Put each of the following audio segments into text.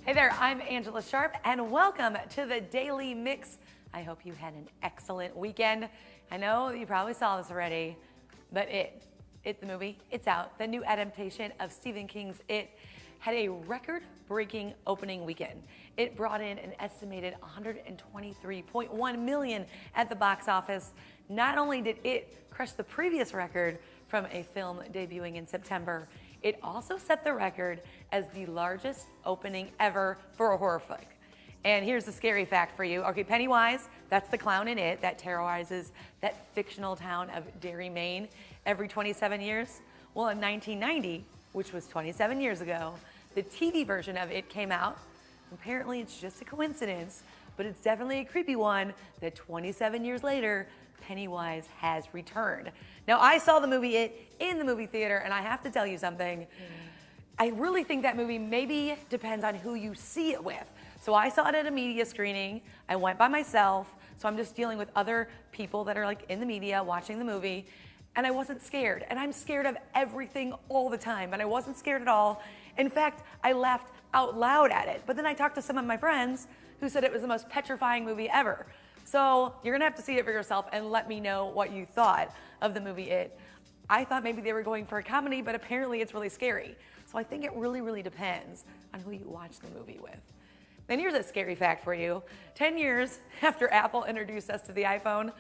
Hey there, I'm Angella Sharpe, and welcome to the Daily Mix. I hope you had an excellent weekend. I know you probably saw this already, but It the movie, it's out. The new adaptation of Stephen King's It had a record-breaking opening weekend. It brought in an estimated $123.1 million at the box office. Not only did it crush the previous record from a film debuting in September, it also set the record as the largest opening ever for a horror flick. And here's the scary fact for you. Okay, Pennywise, that's the clown in It that terrorizes that fictional town of Derry, Maine every 27 years. Well, in 1990, which was 27 years ago, the TV version of It came out. Apparently, it's just a coincidence, but it's definitely a creepy one that 27 years later, Pennywise has returned. Now, I saw the movie It in the movie theater, and I have to tell you something. I really think that movie maybe depends on who you see it with. So I saw it at a media screening. I went by myself, so I'm just dealing with other people that are like in the media watching the movie, and I wasn't scared. And I'm scared of everything all the time, but I wasn't scared at all. In fact, I laughed out loud at it. But then I talked to some of my friends who said it was the most petrifying movie ever. So you're gonna have to see it for yourself and let me know what you thought of the movie It. I thought maybe they were going for a comedy, but apparently it's really scary. So I think it really depends on who you watch the movie with. And here's a scary fact for you. 10 years after Apple introduced us to the iPhone,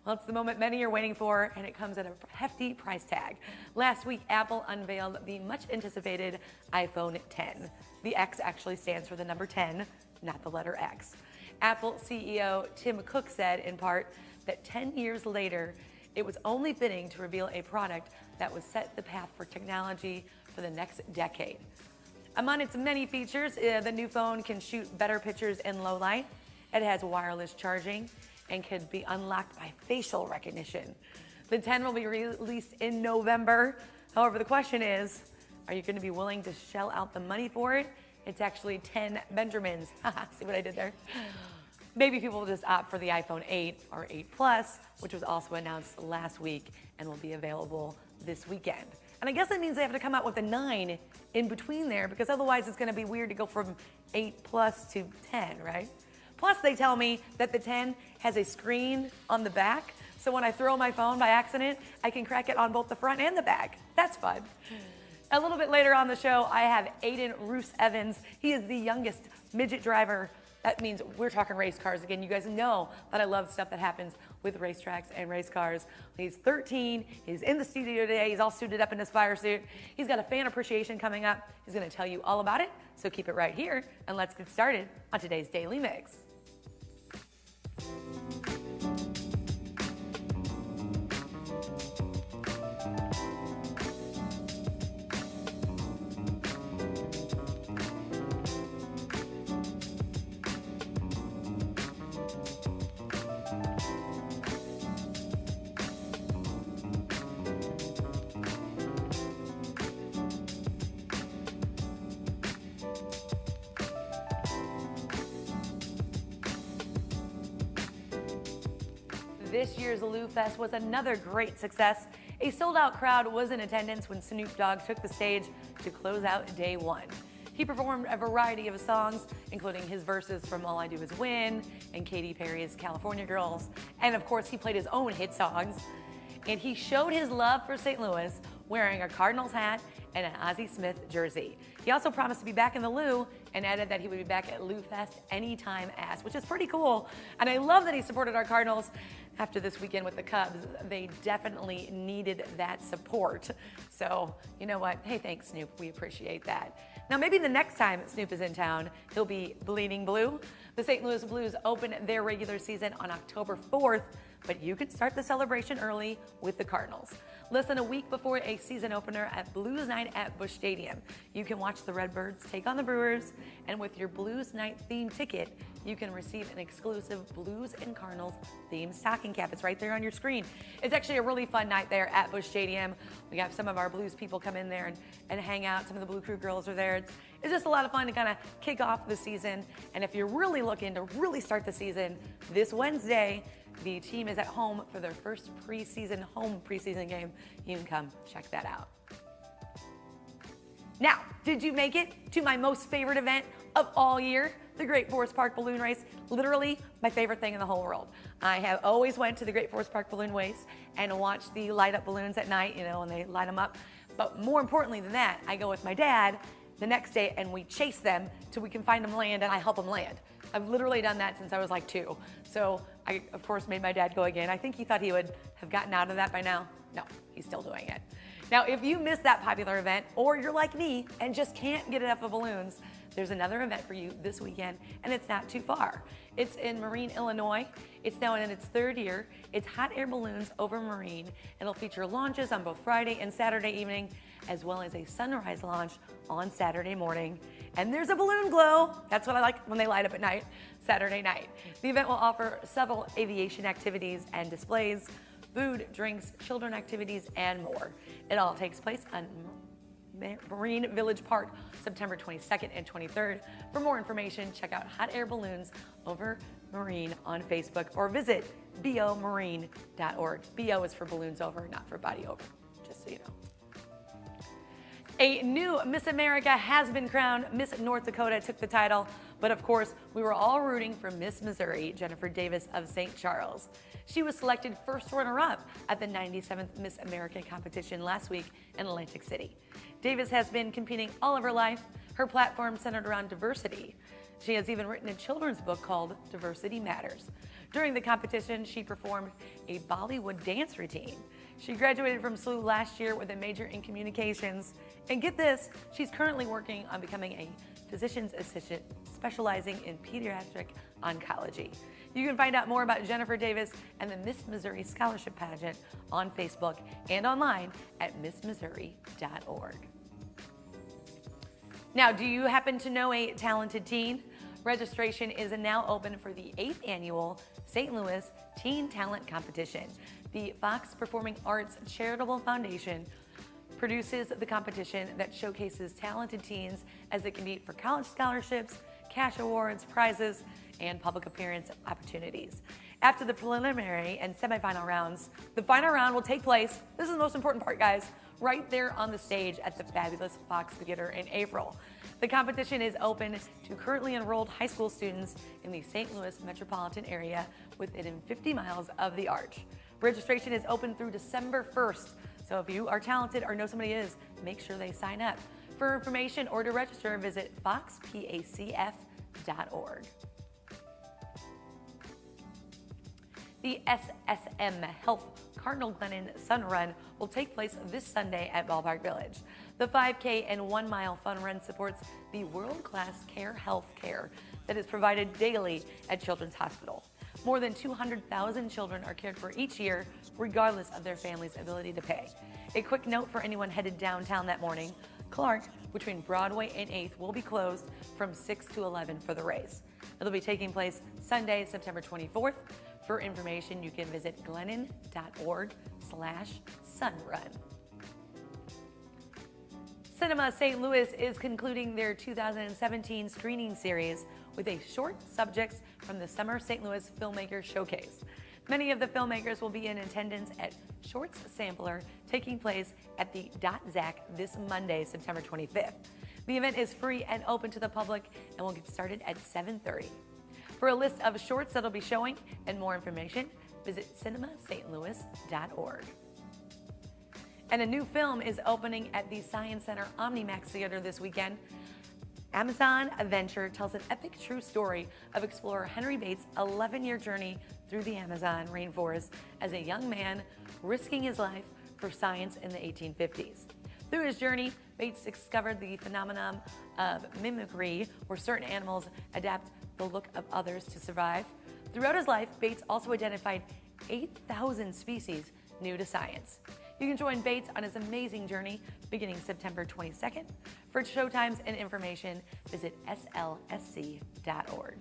well, it's the moment many are waiting for, and it comes at a hefty price tag. Last week, Apple unveiled the much anticipated iPhone 10. The X actually stands for the number 10, not the letter X. Apple CEO Tim Cook said, in part, that 10 years later, it was only fitting to reveal a product that would set the path for technology for the next decade. Among its many features, the new phone can shoot better pictures in low light. It has wireless charging and can be unlocked by facial recognition. The 10 will be released in November. However, the question is, are you going to be willing to shell out the money for it? It's actually 10 Benjamins. See what I did there? Maybe people will just opt for the iPhone 8 or 8 Plus, which was also announced last week and will be available this weekend. And I guess that means they have to come out with a 9 in between there, because otherwise it's going to be weird to go from 8 Plus to 10, right? Plus, they tell me that the 10 has a screen on the back, so when I throw my phone by accident, I can crack it on both the front and the back. That's fun. A little bit later on the show, I have Aidan RoosEvans. He is the youngest midget driver. That means we're talking race cars again. You guys know that I love stuff that happens with racetracks and race cars. He's 13. He's in the studio today. He's all suited up in his fire suit. He's got a fan appreciation coming up. He's going to tell you all about it. So keep it right here, and let's get started on today's Daily Mix. This year's Lou Fest was another great success. A sold-out crowd was in attendance when Snoop Dogg took the stage to close out day one. He performed a variety of songs, including his verses from All I Do Is Win and Katy Perry's California Girls. And of course, he played his own hit songs. And he showed his love for St. Louis wearing a Cardinals hat and an Ozzie Smith jersey. He also promised to be back in the Lou and added that he would be back at Lou Fest anytime asked, which is pretty cool. And I love that he supported our Cardinals after this weekend with the Cubs. They definitely needed that support. So, you know what? Hey, thanks, Snoop. We appreciate that. Now, maybe the next time Snoop is in town, he'll be bleeding blue. The St. Louis Blues open their regular season on October 4th, but you can start the celebration early with the Cardinals. Less than a week before a season opener at Blues Night at Busch Stadium, you can watch the Redbirds take on the Brewers, and with your Blues Night themed ticket, you can receive an exclusive Blues and Cardinals themed stocking cap. It's right there on your screen. It's actually a really fun night there at Busch Stadium. We have some of our Blues people come in there and hang out. Some of the Blue Crew girls are there. It's just a lot of fun to kind of kick off the season. And if you're really looking to really start the season, this Wednesday, the team is at home for their first home preseason game. You can come check that out. Now, did you make it to my most favorite event of all year? The Great Forest Park Balloon Race, literally my favorite thing in the whole world. I have always went to the Great Forest Park Balloon Race and watched the light up balloons at night, when they light them up. But more importantly than that, I go with my dad the next day and we chase them till we can find them land and I help them land. I've literally done that since I was like 2. So I, of course, made my dad go again. I think he thought he would have gotten out of that by now. No, he's still doing it. Now, if you missed that popular event, or you're like me and just can't get enough of balloons, there's another event for you this weekend, and it's not too far. It's in Marine, Illinois. It's now in its 3rd year. It's hot air balloons over Marine. It'll feature launches on both Friday and Saturday evening, as well as a sunrise launch on Saturday morning. And there's a balloon glow. That's what I like when they light up at night, Saturday night. The event will offer several aviation activities and displays, food, drinks, children activities, and more. It all takes place on Marine Village Park, September 22nd and 23rd. For more information, check out Hot Air Balloons over Marine on Facebook or visit bomarine.org. BO is for balloons over, not for body over, just so you know. A new Miss America has been crowned. Miss North Dakota took the title, but of course, we were all rooting for Miss Missouri, Jennifer Davis of St. Charles. She was selected first runner-up at the 97th Miss America competition last week in Atlantic City. Davis has been competing all of her life. Her platform centered around diversity. She has even written a children's book called Diversity Matters. During the competition, she performed a Bollywood dance routine. She graduated from SLU last year with a major in communications. And get this, she's currently working on becoming a physician's assistant specializing in pediatric oncology. You can find out more about Jennifer Davis and the Miss Missouri Scholarship Pageant on Facebook and online at missmissouri.org. Now, do you happen to know a talented teen? Registration is now open for the 8th annual St. Louis Teen Talent Competition. The Fox Performing Arts Charitable Foundation produces the competition that showcases talented teens as they compete for college scholarships, cash awards, prizes, and public appearance opportunities. After the preliminary and semifinal rounds, the final round will take place, this is the most important part, guys, right there on the stage at the fabulous Fox Theater in April. The competition is open to currently enrolled high school students in the St. Louis metropolitan area within 50 miles of the Arch. Registration is open through December 1st, so if you are talented or know somebody is, make sure they sign up. For information or to register, visit foxpacf.org. The SSM Health Cardinal Glennon Sun Run will take place this Sunday at Ballpark Village. The 5K and 1 mile fun run supports the world-class health care that is provided daily at Children's Hospital. More than 200,000 children are cared for each year, regardless of their family's ability to pay. A quick note for anyone headed downtown that morning, Clark, between Broadway and 8th, will be closed from 6 to 11 for the race. It'll be taking place Sunday, September 24th. For information, you can visit glennon.org/sunrun. Cinema St. Louis is concluding their 2017 screening series with a short subjects from the Summer St. Louis Filmmaker Showcase. Many of the filmmakers will be in attendance at Shorts Sampler, taking place at the .Zac this Monday, September 25th. The event is free and open to the public and will get started at 7:30. For a list of shorts that'll be showing and more information, visit cinemastlouis.org. And a new film is opening at the Science Center OmniMax Theater this weekend. Amazon Adventure tells an epic true story of explorer Henry Bates' 11-year journey through the Amazon rainforest as a young man risking his life for science in the 1850s. Through his journey, Bates discovered the phenomenon of mimicry, where certain animals adapt the look of others to survive. Throughout his life, Bates also identified 8,000 species new to science. You can join Bates on his amazing journey beginning September 22nd. For showtimes and information, visit slsc.org.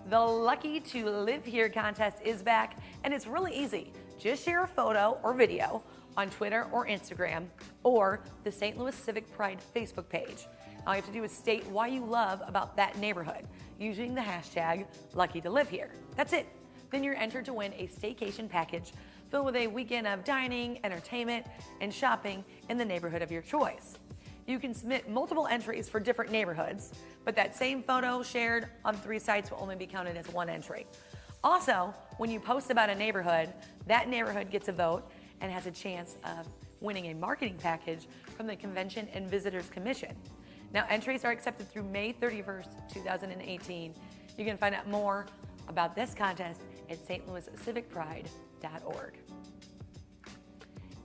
The Lucky to Live Here contest is back, and it's really easy. Just share a photo or video on Twitter or Instagram or the St. Louis Civic Pride Facebook page. All you have to do is state why you love about that neighborhood using the hashtag Lucky to Live Here. That's it. Then you're entered to win a staycation package filled with a weekend of dining, entertainment, and shopping in the neighborhood of your choice. You can submit multiple entries for different neighborhoods, but that same photo shared on 3 sites will only be counted as 1 entry. Also, when you post about a neighborhood, that neighborhood gets a vote and has a chance of winning a marketing package from the Convention and Visitors Commission. Now, entries are accepted through May 31st, 2018. You can find out more about this contest at stlouiscivicpride.org.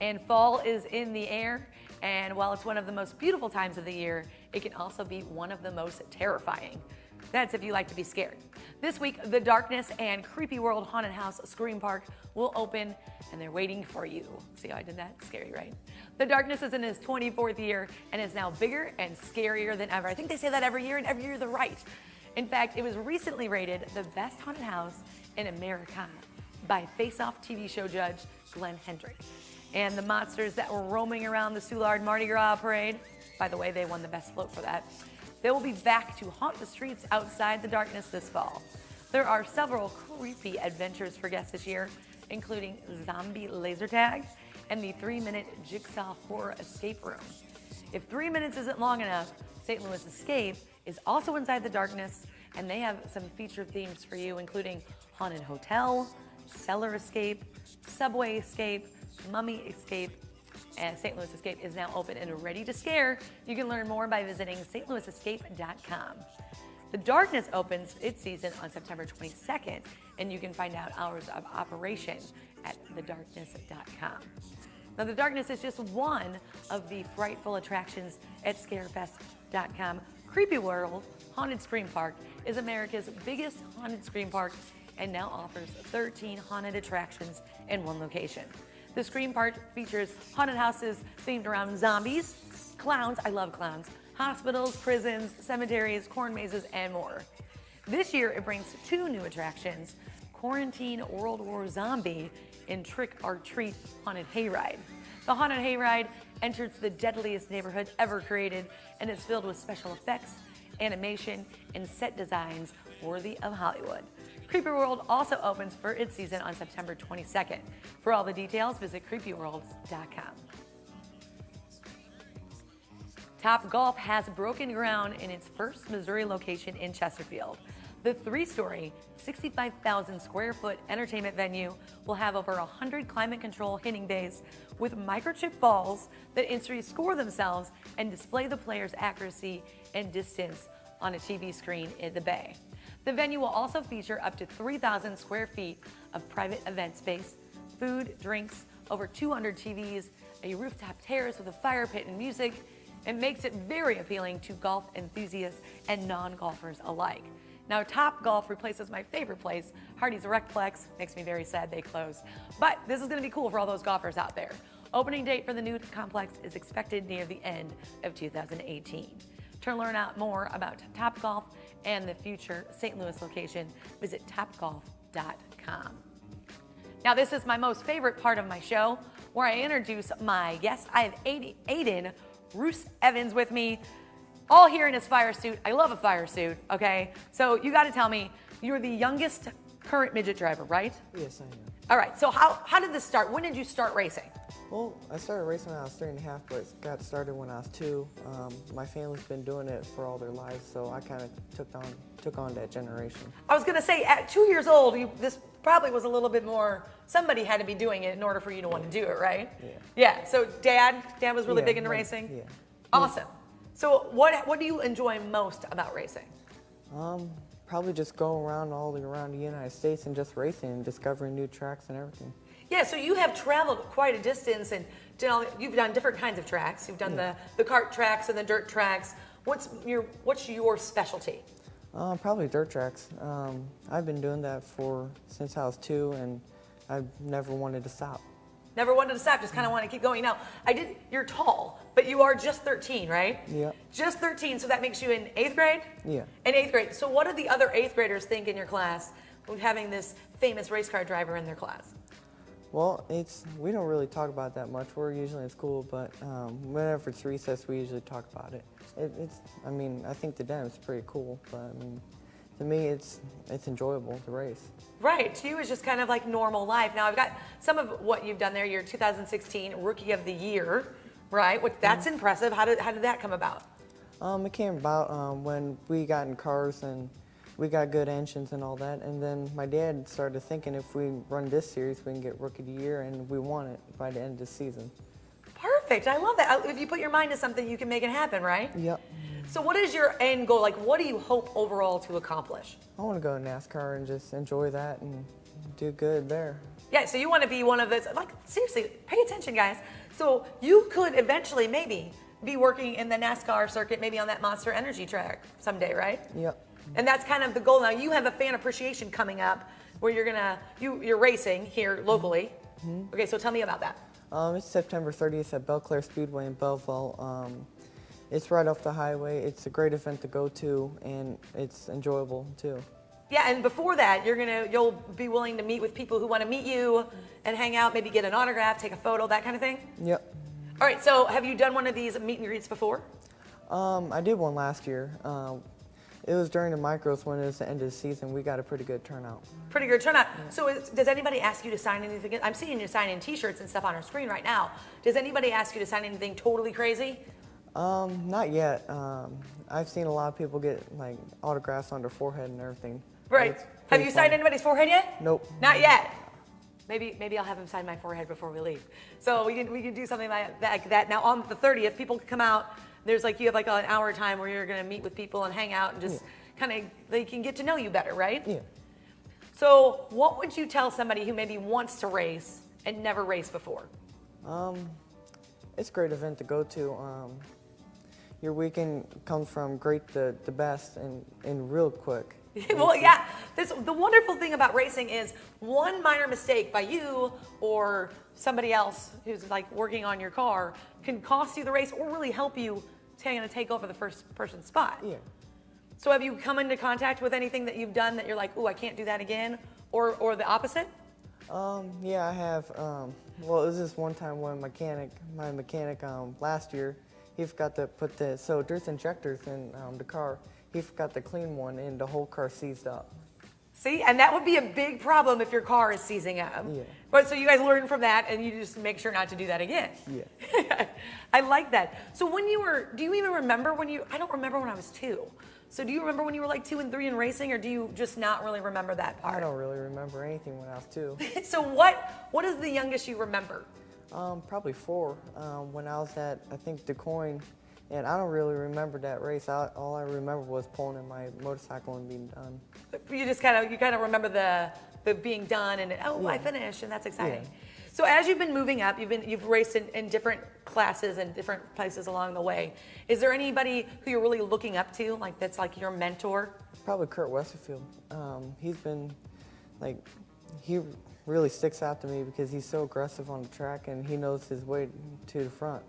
And fall is in the air, and while it's one of the most beautiful times of the year, it can also be one of the most terrifying. That's if you like to be scared. This week, the Darkness and Creepy World Haunted House Scream Park will open, and they're waiting for you. See how I did that? Scary, right? The Darkness is in its 24th year and is now bigger and scarier than ever. I think they say that every year, and every year they're right. In fact, it was recently rated the best haunted house in America by Face Off TV show judge Glenn Hendrick. And the monsters that were roaming around the Soulard Mardi Gras parade, by the way, they won the best float for that, they will be back to haunt the streets outside the Darkness this fall. There are several creepy adventures for guests this year, including zombie laser tag and the 3-minute jigsaw horror escape room. If 3 minutes isn't long enough, St. Louis Escape is also inside the Darkness, and they have some featured themes for you, including haunted hotel, cellar escape, subway escape, mummy escape, and St. Louis Escape is now open and ready to scare. You can learn more by visiting stlouisescape.com. The Darkness opens its season on September 22nd, and you can find out hours of operation at thedarkness.com. Now, the Darkness is just one of the frightful attractions at scarefest.com. Creepy World Haunted Scream Park is America's biggest haunted scream park and now offers 13 haunted attractions in one location. The Scream Park features haunted houses themed around zombies, clowns, I love clowns, hospitals, prisons, cemeteries, corn mazes, and more. This year, it brings 2 new attractions, Quarantine World War Zombie and Trick or Treat Haunted Hayride. The Haunted Hayride enters the deadliest neighborhood ever created and is filled with special effects, animation, and set designs worthy of Hollywood. Creepy World also opens for its season on September 22nd. For all the details, visit creepyworlds.com. TopGolf has broken ground in its first Missouri location in Chesterfield. The 3-story, 65,000 square foot entertainment venue will have over 100 climate control hitting bays with microchip balls that instantly score themselves and display the player's accuracy and distance on a TV screen in the bay. The venue will also feature up to 3,000 square feet of private event space, food, drinks, over 200 TVs, a rooftop terrace with a fire pit and music. It makes it very appealing to golf enthusiasts and non-golfers alike. Now, TopGolf replaces my favorite place, Hardee's Recplex. Makes me very sad they closed. But this is going to be cool for all those golfers out there. Opening date for the new complex is expected near the end of 2018. To learn out more about TopGolf and the future St. Louis location, visit topgolf.com. Now, this is my most favorite part of my show, where I introduce my guest. I have Aidan RoosEvans with me, all here in his fire suit. I love a fire suit, okay? So you got to tell me, you're the youngest current midget driver, right? Yes, I am. All right, so how did this start? When did you start racing? Well, I started racing when I was 3.5, but got started when I was 2. My family's been doing it for all their lives, so I kind of took on that generation. I was gonna say, at 2 years old, this probably was a little bit more, somebody had to be doing it in order for you to want to do it, right? Yeah. Yeah, so dad was really big into like, racing? Yeah. Awesome. So what do you enjoy most about racing? Probably just going around around the United States and just racing and discovering new tracks and everything. Yeah, so you have traveled quite a distance and you've done different kinds of tracks. You've done the kart tracks and the dirt tracks. What's your specialty? Probably dirt tracks. I've been doing that since I was 2, and I've never wanted to stop. Never wanted to stop, just kind of want to keep going. Now, you're tall, but you are just 13, right? Yeah. Just 13, so that makes you in 8th grade? Yeah. In 8th grade. So what do the other 8th graders think in your class with having this famous race car driver in their class? Well, we don't really talk about it that much. We're usually in school, but whenever it's recess, we usually talk about it. I think to them it's pretty cool, but to me, it's enjoyable to race. Right, to you it's just kind of like normal life. Now I've got some of what you've done there. You're 2016 Rookie of the Year, right? That's impressive. How did that come about? It came about when we got in cars and we got good engines and all that. And then my dad started thinking if we run this series, we can get Rookie of the Year, and we won it by the end of the season. Perfect. I love that. If you put your mind to something, you can make it happen, right? Yep. So what is your end goal? Like, what do you hope overall to accomplish? I want to go to NASCAR and just enjoy that and do good there. Yeah, so you want to be one of those, like, seriously, pay attention, guys. So you could eventually maybe be working in the NASCAR circuit, maybe on that Monster Energy track someday, right? Yep. And that's kind of the goal. Now you have a fan appreciation coming up where you're racing here locally. Mm-hmm. Okay, so tell me about that. It's September 30th at Belclair Speedway in Belleville. It's right off the highway. It's a great event to go to, and it's enjoyable too. Yeah, and before that, you'll be willing to meet with people who want to meet you and hang out, maybe get an autograph, take a photo, that kind of thing? Yep. All right, so have you done one of these meet and greets before? I did one last year. It was during the micros when it was the end of the season. We got a pretty good turnout. Pretty good turnout. Yeah. So does anybody ask you to sign anything? I'm seeing you signing t-shirts and stuff on our screen right now. Does anybody ask you to sign anything totally crazy? Not yet. I've seen a lot of people get like autographs on their forehead and everything. Right. Have you signed anybody's forehead yet? Nope. Not yet. Maybe I'll have him sign my forehead before we leave. So we can do something like that. Now on the 30th, people can come out. There's you have an hour time where you're gonna meet with people and hang out and just kind of they can get to know you better, right? Yeah. So what would you tell somebody who maybe wants to race and never raced before? It's a great event to go to. Your weekend comes from great to best and real quick. Well, yeah. The wonderful thing about racing is one minor mistake by you or somebody else who's working on your car can cost you the race or really help you take over the first person spot. Yeah. So have you come into contact with anything that you've done that you're like, ooh, I can't do that again, or the opposite? Yeah, I have. Well, it was this one time when my mechanic last year, he forgot to put there's injectors in the car. He forgot to clean one and the whole car seized up. See, and that would be a big problem if your car is seizing up. Yeah. But so you guys learn from that and you just make sure not to do that again. Yeah. I like that. So do you even remember I don't remember when I was 2. So do you remember when you were 2 and 3 in racing, or do you just not really remember that part? I don't really remember anything when I was 2. So what is the youngest you remember? Probably 4. When I was at, I think, DuQuoin, and I don't really remember that race. All I remember was pulling in my motorcycle and being done. You just kind of remember the being done and I finished, and that's exciting. Yeah. So as you've been moving up, you've raced in different classes and different places along the way. Is there anybody who you're really looking up to, that's your mentor? Probably Kurt Westerfield. He's been he really sticks out to me because he's so aggressive on the track and he knows his way to the front.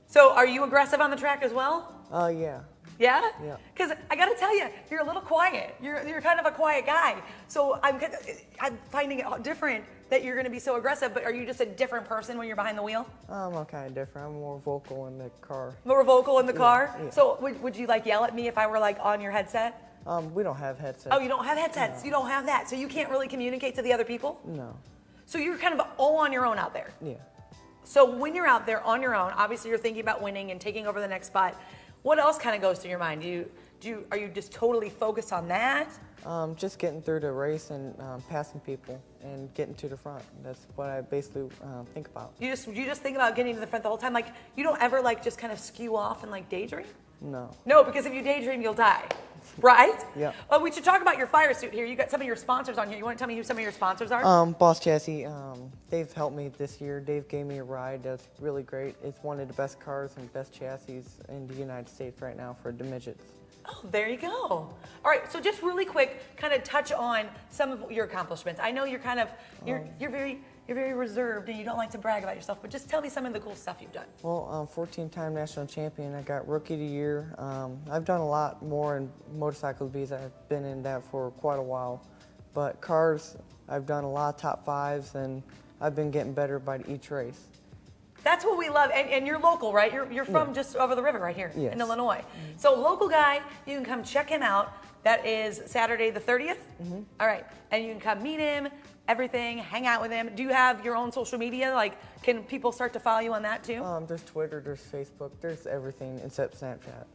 So are you aggressive on the track as well? Yeah. Yeah? Yeah. Because I got to tell you, you're a little quiet. You're kind of a quiet guy. So I'm finding it different that you're going to be so aggressive, but are you just a different person when you're behind the wheel? I'm kind of different. I'm more vocal in the car. More vocal in the car? Yeah. So would you yell at me if I were on your headset? We don't have headsets. Oh, you don't have headsets. No. You don't have that. So you can't really communicate to the other people? No. So you're kind of all on your own out there? Yeah. So when you're out there on your own, obviously you're thinking about winning and taking over the next spot. What else kind of goes through your mind? Are you just totally focused on that? Just getting through the race and passing people and getting to the front. That's what I basically think about. You just think about getting to the front the whole time? You don't ever just kind of skew off and daydream? No. No, because if you daydream, you'll die. Right? Yeah. Well, we should talk about your fire suit here. You got some of your sponsors on here. You want to tell me who some of your sponsors are? Boss Chassis. They've helped me this year. Dave gave me a ride. That's really great. It's one of the best cars and best chassis in the United States right now for the midgets. Oh, there you go. All right, so just really quick, kind of touch on some of your accomplishments. I know you're very reserved and you don't like to brag about yourself, but just tell me some of the cool stuff you've done. Well, 14-time national champion. I got Rookie of the Year. I've done a lot more in motorcycles because I've been in that for quite a while. But cars, I've done a lot of top 5s, and I've been getting better by each race. That's what we love. And you're local, right? You're from just over the river right here Yes. in Illinois. So local guy, you can come check him out. That is Saturday the 30th. All right. And you can come meet him, everything, hang out with him. Do you have your own social media? Like, can people start to follow you on that too? There's Twitter, there's Facebook, there's everything except Snapchat.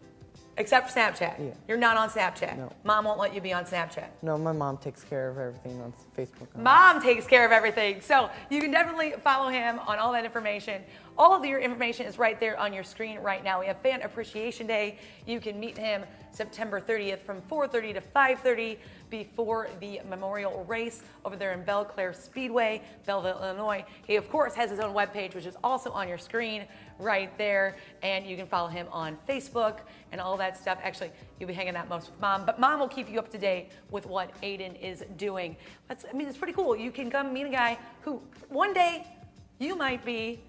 Except for Snapchat. Yeah. You're not on Snapchat. No. Mom won't let you be on Snapchat. No, my mom takes care of everything on Facebook. Mom takes care of everything. So you can definitely follow him on all that information. All of your information is right there on your screen right now. We have Fan Appreciation Day. You can meet him September 30th from 4:30 to 5:30 before the memorial race over there in Belle Claire Speedway, Belleville, Illinois. He, of course, has his own webpage, which is also on your screen right there. And you can follow him on Facebook and all that stuff. Actually, you'll be hanging out most with Mom, but Mom will keep you up to date with what Aidan is doing. It's pretty cool. You can come meet a guy who one day you might be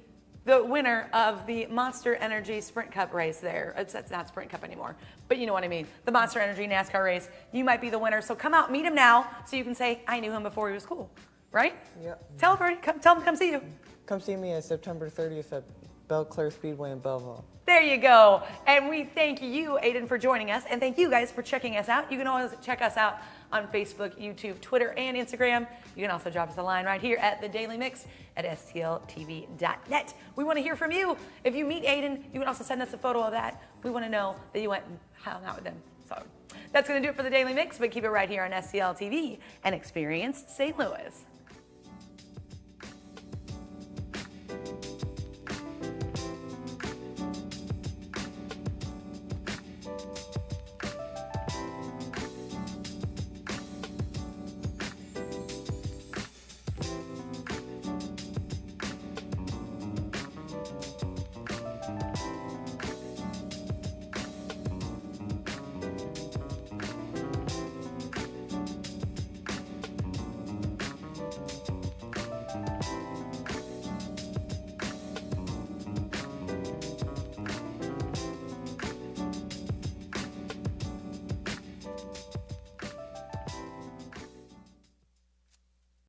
the winner of the Monster Energy Sprint Cup race there. That's not Sprint Cup anymore, but you know what I mean. The Monster Energy NASCAR race. You might be the winner. So come out, meet him now, so you can say, I knew him before he was cool, right? Yep. Tell him to come see you. Come see me on September 30th at Belle Claire Speedway in Belleville. There you go. And we thank you, Aidan, for joining us. And thank you guys for checking us out. You can always check us out on Facebook, YouTube, Twitter, and Instagram. You can also drop us a line right here at The Daily Mix at stltv.net. We want to hear from you. If you meet Aidan, you can also send us a photo of that. We want to know that you went and hung out with him. So that's going to do it for The Daily Mix, but keep it right here on STL TV and experience St. Louis.